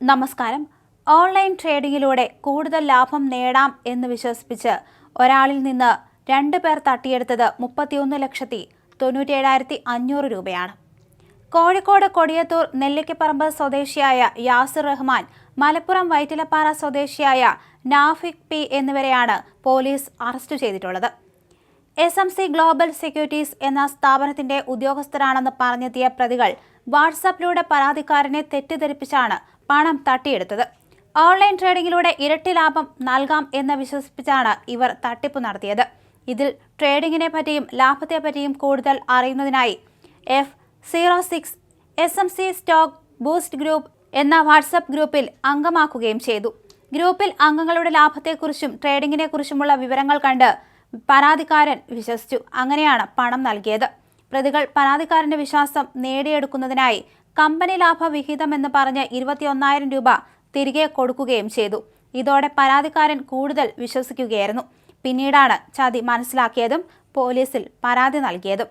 നമസ്കാരം. ഓൺലൈൻ ട്രേഡിംഗിലൂടെ കൂടുതൽ ലാഭം നേടാം എന്ന് വിശ്വസിപ്പിച്ച് ഒരാളിൽ നിന്ന് 2 പേർ തട്ടിയെടുത്തത് 31,97,500 രൂപയാണ്. കോഴിക്കോട് കൊടിയത്തൂർ നെല്ലിക്കപ്പറമ്പ് സ്വദേശിയായ യാസിർ റഹ്മാൻ, മലപ്പുറം വൈറ്റിലപ്പാറ സ്വദേശിയായ നാഫിക് പി എന്നിവരെയാണ് പോലീസ് അറസ്റ്റ് ചെയ്തിട്ടുള്ളത്. SMC ഗ്ലോബൽ സെക്യൂരിറ്റീസ് എന്ന സ്ഥാപനത്തിന്റെ ഉദ്യോഗസ്ഥരാണെന്ന് പറഞ്ഞെത്തിയ പ്രതികൾ വാട്സാപ്പിലൂടെ പരാതിക്കാരനെ തെറ്റിദ്ധരിപ്പിച്ചാണ് പണം തട്ടിയെടുത്തത്. ഓൺലൈൻ ട്രേഡിംഗിലൂടെ ഇരട്ടി ലാഭം നൽകാം എന്ന് വിശ്വസിപ്പിച്ചാണ് ഇവർ തട്ടിപ്പ് നടത്തിയത്. ഇതിൽ ട്രേഡിംഗിനെ പറ്റിയും ലാഭത്തെപ്പറ്റിയും കൂടുതൽ അറിയുന്നതിനായി F06 SMC stock boost group എന്ന വാട്സാപ്പ് ഗ്രൂപ്പിൽ അംഗമാക്കുകയും ചെയ്തു. ഗ്രൂപ്പിൽ അംഗങ്ങളുടെ ലാഭത്തെക്കുറിച്ചും ട്രേഡിംഗിനെ കുറിച്ചുമുള്ള വിവരങ്ങൾ കണ്ട് പരാതിക്കാരൻ വിശ്വസിച്ചു. അങ്ങനെയാണ് പണം നൽകിയത്. പ്രതികൾ പരാതിക്കാരന്റെ വിശ്വാസം നേടിയെടുക്കുന്നതിനായി കമ്പനി ലാഭ വിഹിതമെന്ന് പറഞ്ഞ് 21,000 രൂപ തിരികെ കൊടുക്കുകയും ചെയ്തു. ഇതോടെ പരാതിക്കാരൻ കൂടുതൽ വിശ്വസിക്കുകയായിരുന്നു. പിന്നീടാണ് ചതി മനസ്സിലാക്കിയതും പോലീസിൽ പരാതി നൽകിയതും.